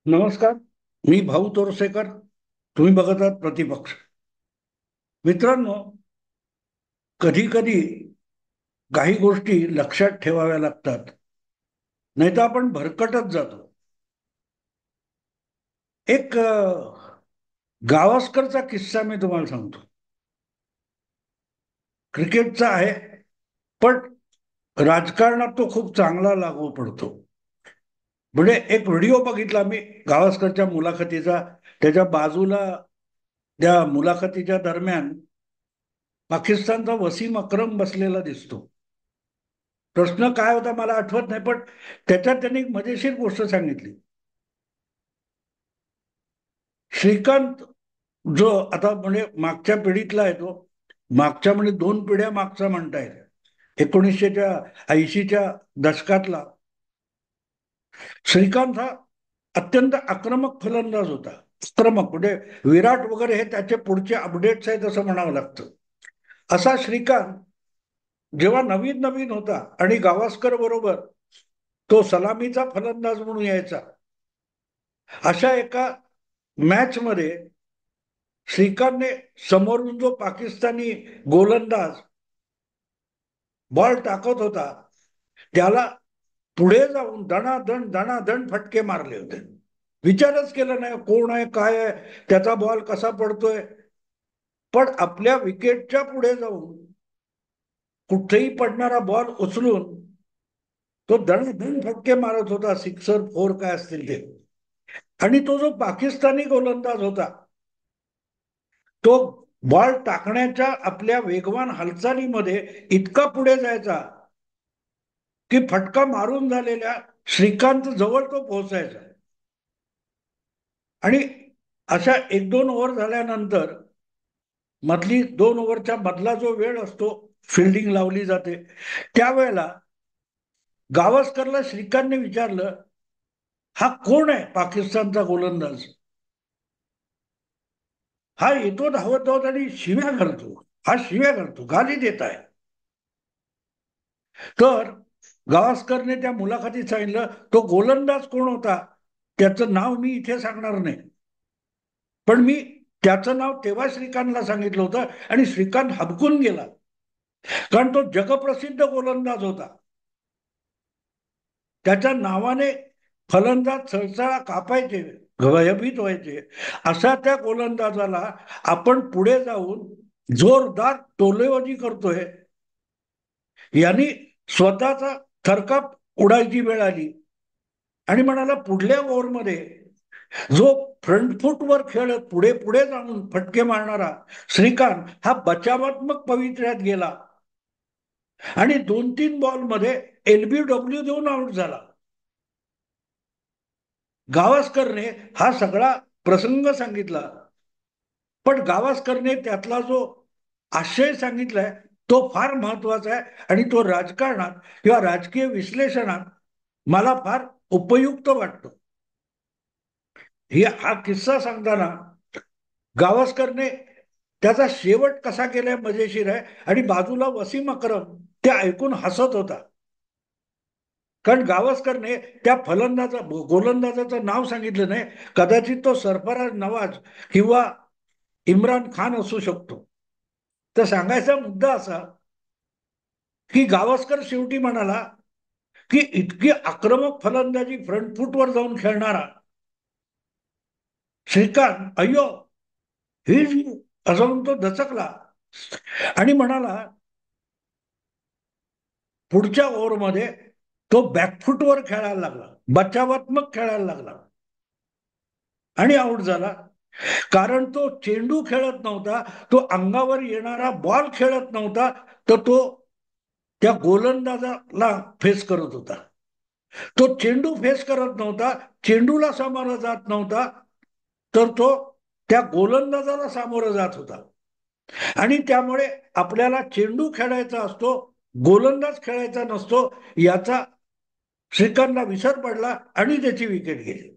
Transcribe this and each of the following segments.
नमस्कार. मी भाऊ तोरसेकर. तुम्ही बघत आहात प्रतिपक्ष. मित्रांनो, कधी कधी काही गोष्टी लक्षात ठेवाव्या लागतात, नाही तर आपण भरकटत जातो. एक गावस्करचा किस्सा मी तुम्हाला सांगतो. क्रिकेटचा आहे, पण राजकारणात तो खूप चांगला लागू पडतो. म्हणजे एक व्हिडिओ बघितला मी गावस्करच्या मुलाखतीचा. त्याच्या बाजूला त्या मुलाखतीच्या दरम्यान पाकिस्तानचा वसीम अक्रम बसलेला दिसतो. प्रश्न काय होता मला आठवत नाही, पण त्याच्यात त्यांनी एक मजेशीर गोष्ट सांगितली. श्रीकांत जो आता म्हणजे मागच्या पिढीतला आहे, तो मागच्या म्हणजे 2 पिढ्या मागचा म्हणतायत, 1980च्या दशकातला. श्रीकांत हा अत्यंत आक्रमक फलंदाज होता. आक्रमक म्हणजे विराट वगैरे हे त्याचे पुढचे अपडेट्स आहेत असं म्हणावं लागतं. असा श्रीकांत जेव्हा नवीन नवीन होता आणि गावस्कर बरोबर तो सलामीचा फलंदाज म्हणून यायचा, अशा एका मॅच मध्ये श्रीकांतने समोरून जो पाकिस्तानी गोलंदाज बॉल टाकत होता, त्याला पुढे जाऊन दणादण दणादण फटके मारले होते. विचारच केला नाही कोण आहे काय आहे, त्याचा बॉल कसा पडतोय. पण आपल्या विकेटच्या पुढे जाऊन कुठेही पडणारा बॉल उचलून तो दणदण फटके मारत होता, सिक्सर फोर काय असतील ते. आणि तो जो पाकिस्तानी गोलंदाज होता, तो बॉल टाकण्याच्या आपल्या वेगवान हालचालीमध्ये इतका पुढे जायचा की फटका मारून झालेल्या श्रीकांत जवळ तो पोहोचायचा. आणि अशा 1-2 ओव्हर झाल्यानंतर मधली 2 ओव्हरच्या मधला जो वेळ असतो, फिल्डिंग लावली जाते, त्यावेळेला गावस्करला श्रीकांतने विचारलं, हा कोण आहे पाकिस्तानचा गोलंदाज? हा येतो धावत धावत आणि शिव्या घालतो, हा शिव्या घालतो, गाली देत आहे. तर गावस्करने त्या मुलाखतीत सांगितलं, तो गोलंदाज कोण होता त्याचं नाव मी इथे सांगणार नाही, पण मी त्याचं नाव तेव्हा श्रीकांतला सांगितलं होतं आणि श्रीकांत हबकून गेला. कारण तो जगप्रसिद्ध गोलंदाज होता. त्याच्या नावाने फलंदाज सळसळा कापायचे, भयभीत व्हायचे. अशा त्या गोलंदाजाला आपण पुढे जाऊन जोरदार टोलेबाजी करतोय, यांनी स्वतःचा थरकाप उडायची वेळ आली. आणि म्हणाला पुढल्या ओव्हरमध्ये जो फ्रंट फुटवर खेळत पुढे पुढे जाऊन फटके मारणारा श्रीकांत हा बचावात्मक पवित्र्यात गेला आणि 2-3 बॉलमध्ये एलबीडब्ल्यू देऊन आउट झाला. गावस्करने हा सगळा प्रसंग सांगितला, पण गावस्करने त्यातला जो आशय सांगितलाय तो फार महत्वाचा आहे आणि तो राजकारणात किंवा राजकीय विश्लेषणात मला फार उपयुक्त वाटतो. हा किस्सा सांगताना गावस्करने त्याचा शेवट कसा केलाय मजेशीर आहे. आणि बाजूला वसीम अक्रम ते ऐकून हसत होता, कारण गावस्करने त्या गोलंदाजाचं नाव सांगितलं नाही. कदाचित तो सरफराज नवाज किंवा इम्रान खान असू शकतो. तर सांगायचा मुद्दा असा की गावस्कर शेवटी म्हणाला की इतकी आक्रमक फलंदाजी फ्रंट फुटवर जाऊन खेळणारा श्रीकांत, अय्यो ही असं म्हणून तो दचकला आणि म्हणाला पुढच्या ओव्हरमध्ये तो बॅकफुटवर खेळायला लागला, बचावात्मक खेळायला लागला आणि आउट झाला. कारण तो चेंडू खेळत नव्हता, तो अंगावर येणारा बॉल खेळत नव्हता, तर तो त्या गोलंदाजाला फेस करत होता. तो चेंडू फेस करत नव्हता, चेंडूला सामोरा जात नव्हता, तर तो त्या गोलंदाजाला सामोरं जात होता. आणि त्यामुळे आपल्याला चेंडू खेळायचा असतो, गोलंदाज खेळायचा नसतो, याचा श्रीकांतला विसर पडला आणि त्याची विकेट गेली.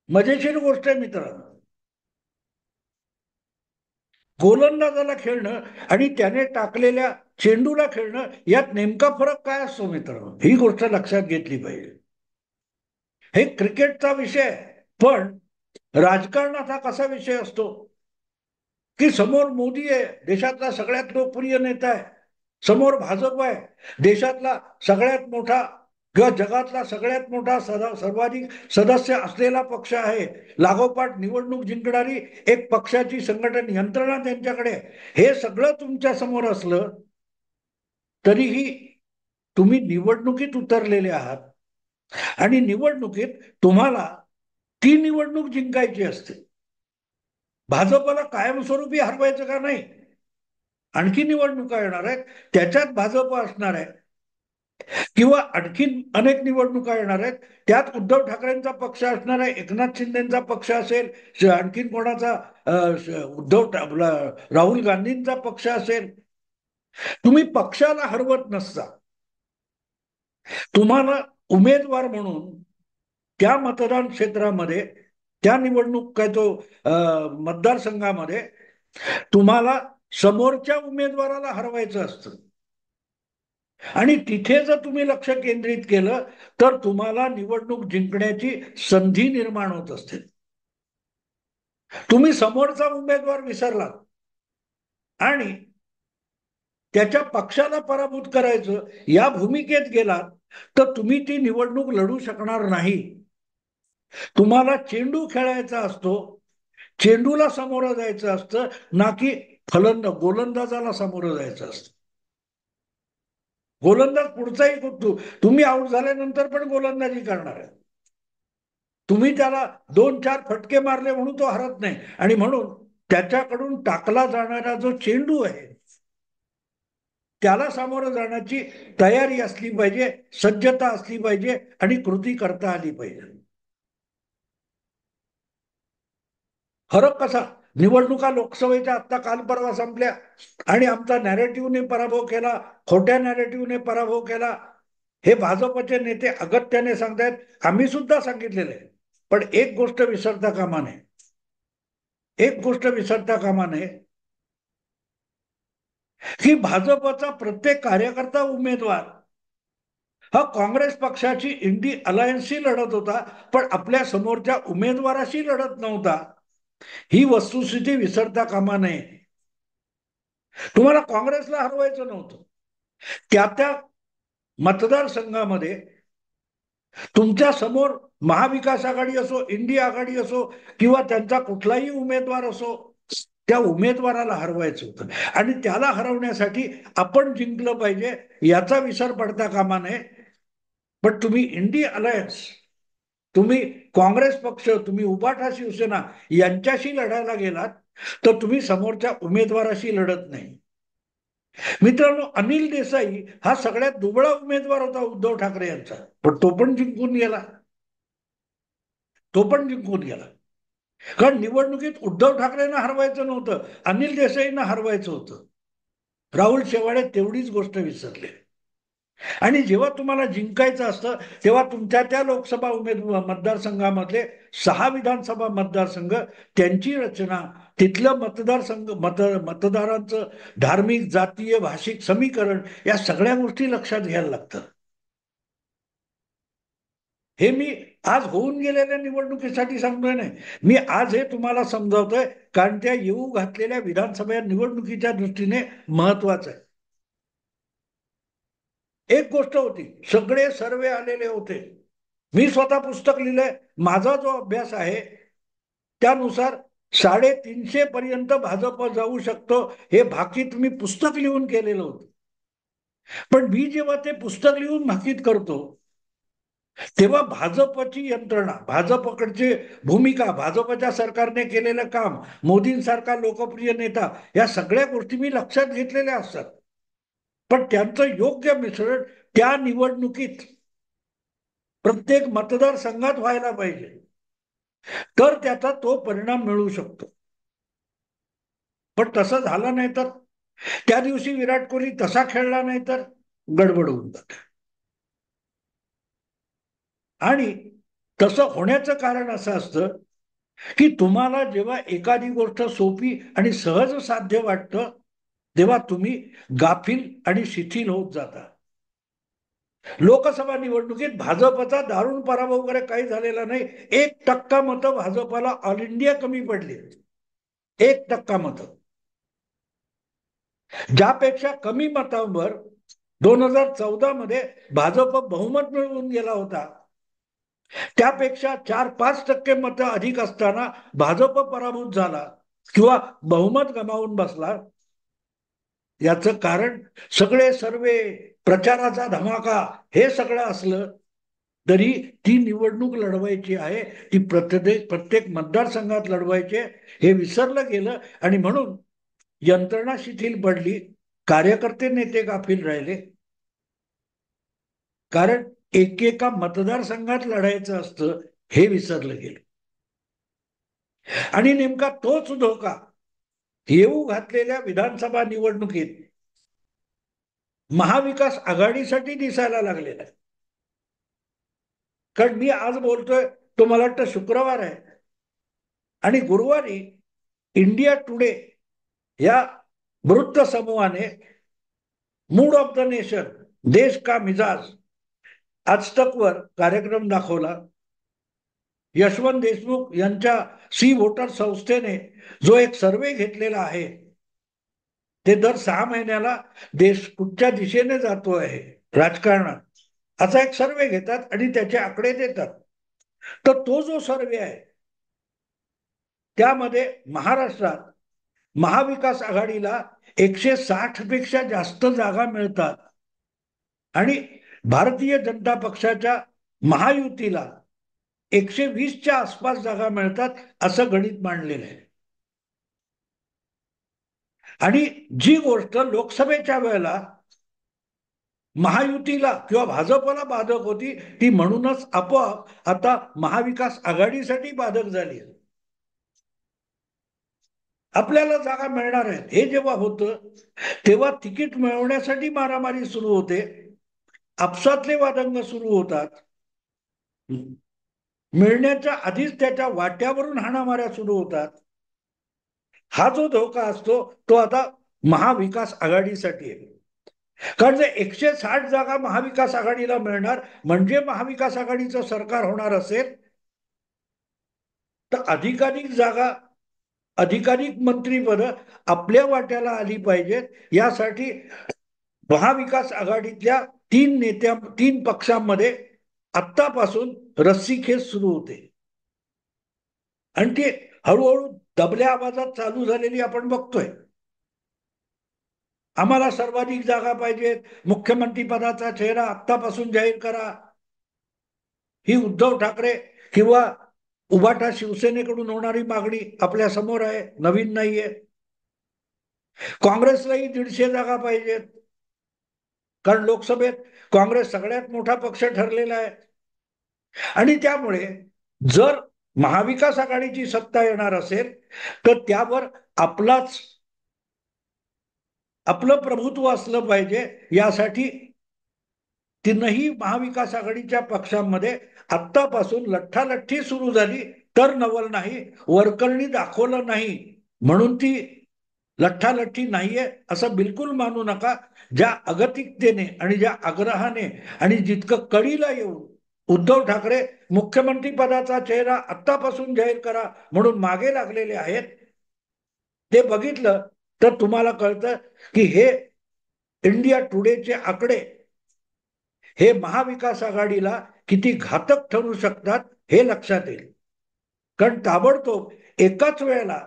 मजेशीर गोष्ट आहे मित्रांनो. गोलंदाजाला खेळणं आणि त्याने टाकलेल्या चेंडूला खेळणं यात नेमका फरक काय असतो मित्रांनो, ही गोष्ट लक्षात घेतली पाहिजे. हे क्रिकेटचा विषय आहे. पण राजकारणात हा कसा विषय असतो की समोर मोदी आहे, देशातला सगळ्यात लोकप्रिय नेता आहे, समोर भाजप आहे, देशातला सगळ्यात मोठा किंवा जगातला सगळ्यात मोठा सर्वाधिक सदस्य असलेला पक्ष आहे, लागोपाठ निवडणूक जिंकणारी एक पक्षाची संघटन यंत्रणा त्यांच्याकडे, हे सगळं तुमच्या समोर असलं तरीही तुम्ही निवडणुकीत उतरलेले आहात आणि निवडणुकीत तुम्हाला ती निवडणूक जिंकायची असते. भाजपला कायमस्वरूपी हरवायचं का नाही, आणखी निवडणुका येणार आहेत, त्याच्यात भाजप असणार आहे किंवा आणखीन अनेक निवडणुका येणार आहेत, त्यात उद्धव ठाकरेंचा पक्ष असणार आहे, एकनाथ शिंदेचा पक्ष असेल, आणखीन कोणाचा राहुल गांधींचा पक्ष असेल. तुम्ही पक्षाला हरवत नसता, तुम्हाला उमेदवार म्हणून त्या मतदान क्षेत्रामध्ये, त्या निवडणूक काय तो मतदारसंघामध्ये तुम्हाला समोरच्या उमेदवाराला हरवायचं असतं आणि तिथे जर तुम्ही लक्ष केंद्रित केलं तर तुम्हाला निवडणूक जिंकण्याची संधी निर्माण होत असते. तुम्ही समोरचा उमेदवार विसरला आणि त्याच्या पक्षाला पराभूत करायचं या भूमिकेत गेलात तर तुम्ही ती निवडणूक लढू शकणार नाही. तुम्हाला चेंडू खेळायचा असतो, चेंडूला सामोरं जायचं असतं, ना की गोलंदाजाला सामोरं जायचं असतं. गोलंदाज पुढचाही तुम्ही आउट झाल्यानंतर पण गोलंदाजी करणार आहे, तुम्ही त्याला 2-4 फटके मारले म्हणून तो हरत नाही. आणि म्हणून त्याच्याकडून टाकला जाणारा जो चेंडू आहे त्याला सामोरं जाण्याची तयारी असली पाहिजे, सज्जता असली पाहिजे आणि कृती करता आली पाहिजे. फरक कसा, निवडणुका लोकसभेच्या आत्ता काल परवा संपल्या आणि आमचा नॅरेटिव्हने पराभव केला, खोट्या नॅरेटिव्हने पराभव केला, हे भाजपचे नेते अगत्याने सांगतायत. आम्ही सुद्धा सांगितलेलं आहे. पण एक गोष्ट विसरता कामा नये, एक गोष्ट विसरता कामा नये की भाजपचा प्रत्येक कार्यकर्ता उमेदवार हा काँग्रेस पक्षाची इंडी अलायन्सशी लढत होता, पण आपल्या समोरच्या उमेदवाराशी लढत नव्हता. ही वस्तुस्थिती विसरता कामा नये. तुम्हाला काँग्रेसला हरवायचं नव्हतं, त्या त्या मतदारसंघामध्ये तुमच्या समोर महाविकास आघाडी असो, इंडिया आघाडी असो किंवा त्यांचा कुठलाही उमेदवार असो, त्या उमेदवाराला हरवायचं होतं आणि त्याला हरवण्यासाठी आपण जिंकलं पाहिजे याचा विसर पडता कामा नये. पण तुम्ही इंडिया अलायन्स, तुम्ही काँग्रेस पक्ष, तुम्ही उबाठा शिवसेना यांच्याशी लढायला गेलात तर तुम्ही समोरच्या उमेदवाराशी लढत नाही. मित्रांनो, अनिल देसाई हा सगळ्यात दुबळा उमेदवार होता उद्धव ठाकरे यांचा, पण तो पण जिंकून गेला, तो पण जिंकून गेला. कारण निवडणुकीत उद्धव ठाकरेंना हरवायचं नव्हतं, अनिल देसाईंना हरवायचं होतं. राहुल शेवाळे तेवढीच गोष्ट विसरले. आणि जेव्हा तुम्हाला जिंकायचं असतं तेव्हा तुमच्या त्या लोकसभा मतदारसंघामधले 6 विधानसभा मतदारसंघ, त्यांची रचना, तिथलं मतदारांचं धार्मिक, जातीय, भाषिक समीकरण, या सगळ्या गोष्टी लक्षात घ्यायला लागतात. हे मी आज होऊन गेलेल्या निवडणुकीसाठी सांगतोय नाही, मी आज हे तुम्हाला समजावतोय कारण त्या येऊ घातलेल्या विधानसभा निवडणुकीच्या दृष्टीने महत्वाचं आहे. एक गोष्ट होती, सगळे सर्वे आलेले होते, मी स्वतः पुस्तक लिहिलंय, माझा जो अभ्यास आहे त्यानुसार 350 पर्यंत भाजप जाऊ शकतो, हे भाकीत मी पुस्तक लिहून केलेलं होतं. पण मी जेव्हा ते पुस्तक लिहून भाकीत करतो तेव्हा भाजपची यंत्रणा, भाजपकडची भूमिका, भाजपच्या सरकारने केलेलं काम, मोदींसारखा लोकप्रिय नेता, या सगळ्या गोष्टी मी लक्षात घेतलेल्या असतात. पण त्यांचं योग्य मिश्रण त्या निवडणुकीत प्रत्येक मतदारसंघात व्हायला पाहिजे, तर त्याचा तो परिणाम मिळू शकतो. पण तसं झालं नाही तर, त्या दिवशी विराट कोहली तसा खेळला नाही तर गडबड होऊन जाते. आणि तसं होण्याचं कारण असं असतं की तुम्हाला जेव्हा एखादी गोष्ट सोपी आणि सहज साध्य वाटतं तेव्हा तुम्ही गाफील आणि शिथिल होत जाता. लोकसभा निवडणुकीत भाजपचा दारुण पराभव वगैरे काही झालेला नाही. 1% मतं भाजपला ऑल इंडिया कमी पडली. 1% मतं. ज्यापेक्षा कमी मतांवर 2014 मध्ये भाजप बहुमत मिळवून गेला होता, त्यापेक्षा 4-5% मतं अधिक असताना भाजप पराभूत झाला किंवा बहुमत गमावून बसला. याचं कारण सगळे सर्वे, प्रचाराचा धमाका हे सगळं असलं तरी ती निवडणूक लढवायची आहे, ती प्रत्येक मतदारसंघात लढवायची, हे विसरलं गेलं. आणि म्हणून यंत्रणा शिथिल पडली, कार्यकर्ते नेते गाफील राहिले. कारण एकेका मतदारसंघात लढायचं असतं हे विसरलं गेलं. आणि नेमका तोच धोका येऊ घातलेल्या विधानसभा निवडणुकीत महाविकास आघाडीसाठी दिसायला लागलेला आहे. कारण मी आज बोलतोय तो मला वाटतं शुक्रवार आहे, आणि गुरुवारी इंडिया टुडे या वृत्त समूहाने मूड ऑफ द नेशन, देश का मिजाज, आज तक वर कार्यक्रम दाखवला. यशवंत देशमुख यांच्या सी वोटर संस्थेने जो एक सर्वे घेतलेला आहे, ते दर 6 महिन्याला देश कुठच्या दिशेने जातो आहे राजकारणात, असा एक सर्वे घेतात आणि त्याचे आकडे देतात. तर तो जो सर्वे आहे त्यामध्ये महाराष्ट्रात महाविकास आघाडीला 160 पेक्षा जास्त जागा मिळतात आणि भारतीय जनता पक्षाच्या महायुतीला 120च्या आसपास जागा मिळतात, असं गणित मांडलेलं आहे. आणि जी गोष्ट लोकसभेच्या वेळेला महायुतीला किंवा भाजपला बाधक होती, ती म्हणूनच आपोआप आता महाविकास आघाडीसाठी बाधक झाली. आपल्याला जागा मिळणार आहेत हे जेव्हा होतं, तेव्हा तिकीट मिळवण्यासाठी मारामारी सुरू होते, आपसातले वादंग सुरू होतात, मिळण्याच्या आधीच त्याच्या वाट्यावरून हाणामाऱ्या सुरू होतात. हा जो धोका असतो तो आता महाविकास आघाडीसाठी आहे. कारण जर 160 जागा महाविकास आघाडीला मिळणार म्हणजे महाविकास आघाडीचं सरकार होणार असेल, तर अधिकाधिक जागा, अधिकाधिक मंत्रीपद आपल्या वाट्याला आली पाहिजेत. यासाठी महाविकास आघाडीतल्या 3 पक्षांमध्ये आत्तापासून रस्सीखेच सुरू होते आणि ती हळूहळू दबल्या आवाजात चालू झालेली आपण बघतोय. आम्हाला सर्वाधिक जागा पाहिजेत, मुख्यमंत्री पदाचा चेहरा आत्तापासून जाहीर करा, ही उद्धव ठाकरे किंवा उभाटा शिवसेनेकडून होणारी मागणी आपल्या समोर आहे, नवीन नाहीये. काँग्रेसलाही 150 जागा पाहिजेत, कारण लोकसभेत काँग्रेस सगळ्यात मोठा पक्ष ठरलेला आहे. आणि त्यामुळे जर महाविकास आघाडीची सत्ता येणार असेल तर त्यावर आपलं प्रभुत्व असलं पाहिजे. यासाठी तीनही महाविकास आघाडीच्या पक्षांमध्ये आत्तापासून लठ्ठालठ्ठी सुरू झाली, तर नवल नाही, वरकरणी दाखवलं नाही म्हणून ती लठ्ठालठ्ठी नाहीये असं बिलकुल मानू नका. ज्या अगतिकतेने आणि ज्या आग्रहाने आणि जितकं कळीला येऊन उद्धव ठाकरे मुख्यमंत्री पदाचा चेहरा आत्तापासून जाहीर करा म्हणून मागे लागलेले आहेत, ते बघितलं तर तुम्हाला कळतं की हे इंडिया टुडेचे आकडे हे महाविकास आघाडीला किती घातक ठरू शकतात हे लक्षात येईल. कारण ताबडतोब एकाच वेळेला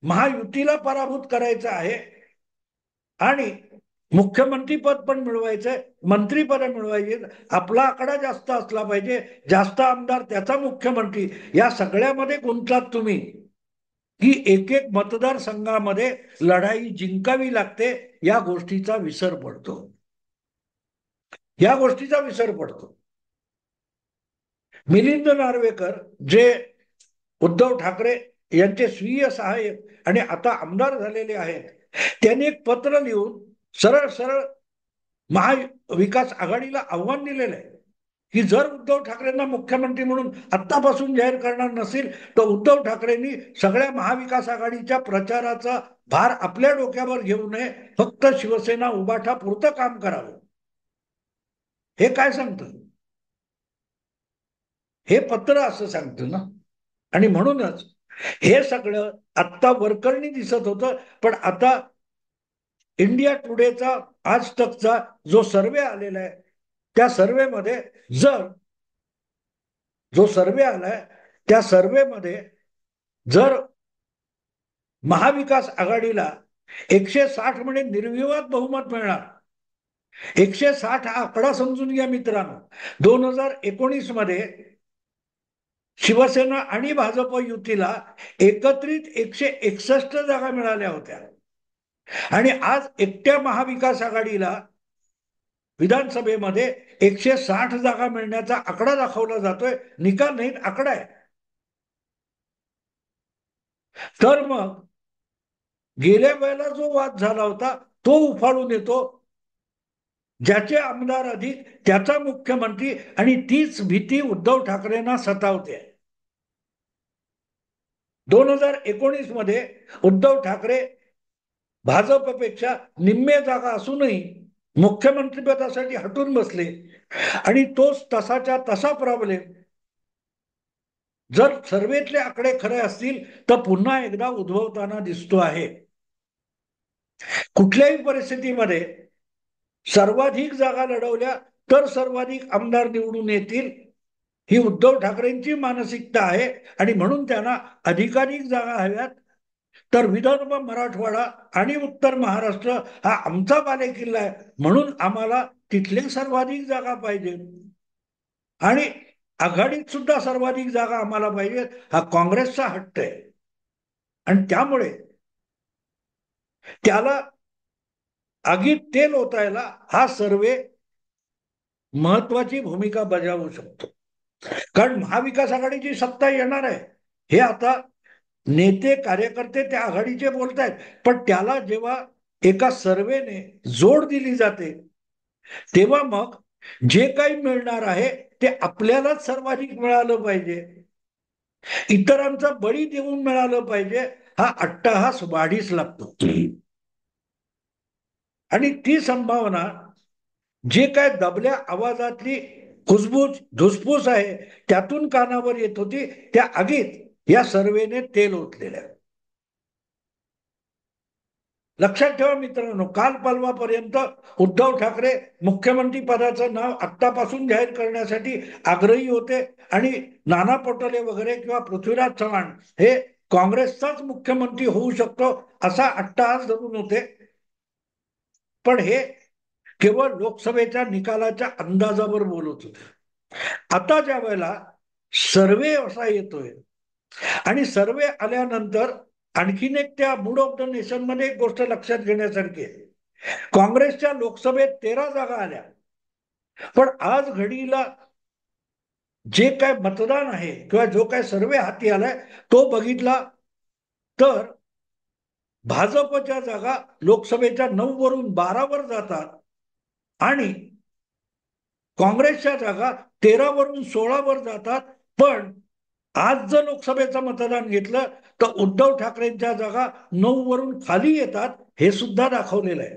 महायुतीला पराभूत करायचं आहे आणि मुख्यमंत्री पद पण मिळवायचंय, मंत्रीपद मिळवायचे, आपला आकडा जास्त असला पाहिजे, जास्त आमदार त्याचा मुख्यमंत्री, या सगळ्यामध्ये गुंतलात तुम्ही की एक एक मतदारसंघामध्ये लढाई जिंकावी लागते. या गोष्टीचा विसर पडतो, या गोष्टीचा विसर पडतो. मिलिंद नार्वेकर जे उद्धव ठाकरे यांचे स्वीय सहाय्यक आणि आता आमदार झालेले आहेत, त्यांनी एक पत्र लिहून सरळ सरळ महाविकास आघाडीला आव्हान दिलेलं आहे की जर उद्धव ठाकरेंना मुख्यमंत्री म्हणून आत्तापासून जाहीर करणार नसेल तर उद्धव ठाकरेंनी सगळ्या महाविकास आघाडीच्या प्रचाराचा भार आपल्या डोक्यावर घेऊ नये, फक्त शिवसेना उभाठा पुरतं काम करावं. हे काय सांगतं? हे पत्र असं सांगतं ना. आणि म्हणूनच हे सगळं आत्ता वरकरणी दिसत होतं, पण आता इंडिया टुडेचा, आज तकचा जो सर्वे आलेला आहे, त्या सर्वेमध्ये जर जो सर्वे आलाय त्या सर्वेमध्ये जर महाविकास आघाडीला 160 म्हणजे निर्विवाद बहुमत मिळणार. 160 हा आकडा समजून घ्या मित्रांनो. 2019 मध्ये शिवसेना आणि भाजप युतीला एकत्रित 161 जागा मिळाल्या होत्या. आणि आज एकट्या महाविकास आघाडीला विधानसभेमध्ये 160 जागा मिळण्याचा आकडा दाखवला जातोय. निकाल नाहीत, आकडा आहे. तर मग गेल्या वेळेला जो वाद झाला होता तो उफाळून येतो. ज्याचे आमदार अधिक त्याचा मुख्यमंत्री, आणि तीच भीती उद्धव ठाकरेंना सतावते. 2019 मध्ये उद्धव ठाकरे भाजपपेक्षा निम्मे जागा असूनही मुख्यमंत्रीपदासाठी हटून बसले. आणि तोच तसाच्या तसा प्रॉब्लेम जर सर्वेतले आकडे खरे असतील तर पुन्हा एकदा उद्भवताना दिसतो आहे. कुठल्याही परिस्थितीमध्ये सर्वाधिक जागा लढवल्या तर सर्वाधिक आमदार निवडून येतील, ही उद्धव ठाकरेंची मानसिकता आहे. आणि म्हणून त्यांना अधिकाधिक जागा हव्यात. तर विदर्भ, मराठवाडा आणि उत्तर महाराष्ट्र हा आमचा बालेकिल्ला आहे, म्हणून आम्हाला तिथले सर्वाधिक जागा पाहिजे. आणि आघाडीत सुद्धा सर्वाधिक जागा आम्हाला पाहिजेत, हा काँग्रेसचा हट्ट आहे. आणि त्यामुळे त्याला आगीत तेल ओतायला हा सर्वे महत्वाची भूमिका बजावू शकतो. कारण महाविकास आघाडीची सत्ता येणार आहे हे आता नेते कार्यकर्ते त्या आघाडीचे बोलतायत. पण त्याला जेव्हा एका सर्वेने जोड दिली जाते तेव्हा मग जे काही मिळणार आहे ते आपल्यालाच सर्वाधिक मिळालं पाहिजे, इतरांचा बळी देऊन मिळालं पाहिजे, हा अट्टहास वाढीस लागतो. आणि ती संभावना जे काय दबल्या आवाजातली कुजबूज धुसफूस आहे त्यातून कानावर येत होती, त्या आगीत या सर्वेने तेल ओतलेलं आहे. लक्षात ठेवा मित्रांनो, काल परवापर्यंत उद्धव ठाकरे मुख्यमंत्री पदाचं नाव आत्तापासून जाहीर करण्यासाठी आग्रही होते. आणि नाना पटोले वगैरे किंवा पृथ्वीराज चव्हाण हे काँग्रेसचाच मुख्यमंत्री होऊ शकतो असा अट्टहास धरून होते. पण हे केवळ लोकसभेच्या निकालाच्या अंदाजावर बोलत होते. आता ज्या वेळेला सर्वे असा येतोय आणि सर्वे आल्यानंतर आणखीन एक त्या मूड ऑफ द नेशन मध्ये एक गोष्ट लक्षात घेण्यासारखी आहे. काँग्रेसच्या लोकसभेत 13 जागा आल्या, पण आज घडीला जे काय मतदान आहे किंवा जो काय सर्वे हाती आलाय तो बघितला तर भाजपच्या जागा लोकसभेच्या 9 वरून 12 वर जातात आणि काँग्रेसच्या जागा 13 वरून 16 वर जातात. पण आज जर लोकसभेचं मतदान घेतलं तर उद्धव ठाकरेंच्या जागा 9 वरून खाली येतात, हे सुद्धा दाखवलेलं आहे.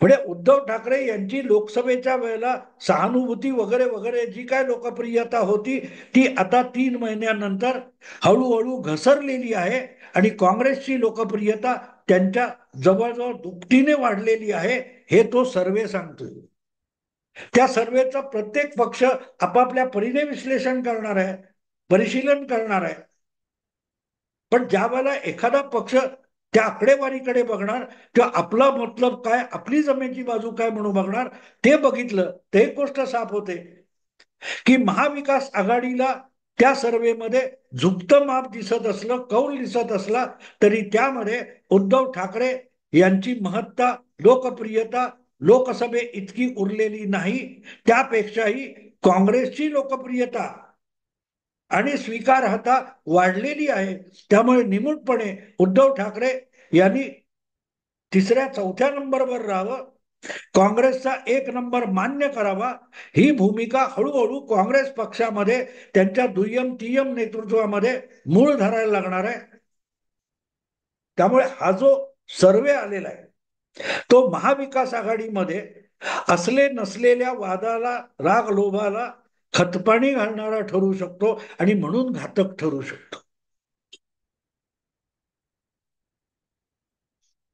म्हणजे उद्धव ठाकरे यांची लोकसभेच्या वेळेला सहानुभूती वगैरे वगैरे जी काय लोकप्रियता होती ती आता 3 महिन्यानंतर हळूहळू घसरलेली आहे. आणि काँग्रेसची लोकप्रियता त्यांच्या जवळजवळ दुपटीने वाढलेली आहे, हे तो सर्वे सांगतोय. त्या सर्वेचा प्रत्येक पक्ष आपापल्या परीने विश्लेषण करणार आहे, परिशीलन करणार आहे. पण ज्या वेळेला एखादा पक्ष त्या आकडेवारीकडे बघणार किंवा आपला मतलब काय, आपली जमेची बाजू काय म्हणून बघणार, ते बघितलं तर एक गोष्ट साफ होते की महाविकास आघाडीला त्या सर्वेमध्ये झुकतं माप दिसत असलं, कौल दिसत असला तरी त्यामध्ये उद्धव ठाकरे यांची महत्ता, लोकप्रियता लोकसभे इतकी उरलेली नाही. त्यापेक्षाही काँग्रेसची लोकप्रियता आणि स्वीकारार्हता वाढलेली आहे. त्यामुळे निमूटपणे उद्धव ठाकरे यांनी तिसऱ्या चौथ्या नंबरवर राहावं, काँग्रेसचा 1 नंबर मान्य करावा, ही भूमिका हळूहळू काँग्रेस पक्षामध्ये त्यांच्या दुय्यम तिय्यम नेतृत्वामध्ये मूळ धरायला लागणार आहे. त्यामुळे हा जो सर्वे आलेला आहे तो महाविकास आघाडीमध्ये असले नसलेल्या वादाला, राग लोभाला खतपाणी घालणारा ठरू शकतो आणि म्हणून घातक ठरू शकतो.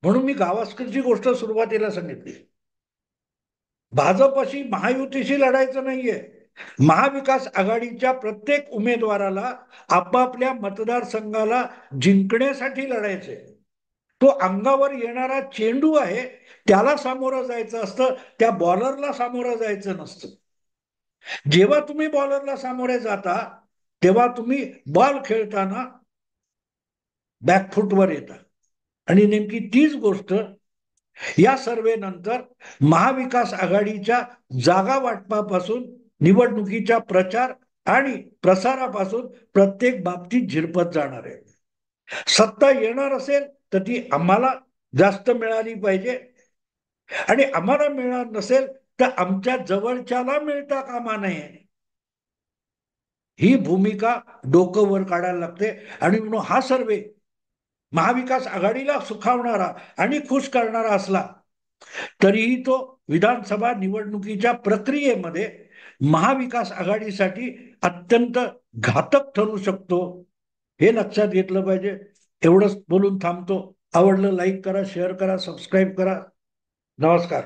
म्हणून मी गावस्करची गोष्ट सुरुवातीला सांगितली. भाजपशी महायुतीशी लढायचं नाहीये. महाविकास आघाडीच्या प्रत्येक उमेदवाराला आपापल्या मतदारसंघाला जिंकण्यासाठी लढायचंय. तो अंगावर येणारा चेंडू आहे त्याला सामोरं जायचं असतं, त्या बॉलरला सामोरं जायचं नसतं. जेव्हा तुम्ही बॉलरला सामोरे जाता तेव्हा तुम्ही बॉल खेळताना बॅकफुटवर येता. आणि नेमकी तीच गोष्ट या सर्वे नंतर महाविकास आघाडीच्या जागा वाटपापासून निवडणुकीच्या प्रचार आणि प्रसारापासून प्रत्येक बाबतीत झिरपत जाणार आहे. सत्ता येणार असेल तर ती आम्हाला जास्त मिळाली पाहिजे आणि आम्हाला मिळणार नसेल तर आमच्या जवळच्याला मिळता कामा नये. ही भूमिका डोकं वर काढायला लागते. आणि म्हणून हा सर्वे महाविकास आघाडीला सुखावणारा आणि खुश करणारा असला तरीही तो विधानसभा निवडणुकीच्या प्रक्रियेमध्ये महाविकास आघाडीसाठी अत्यंत घातक ठरू शकतो, हे लक्षात घेतलं पाहिजे. एवढंच बोलून थांबतो. आवडलं लाईक करा, शेअर करा, सबस्क्राईब करा. नमस्कार.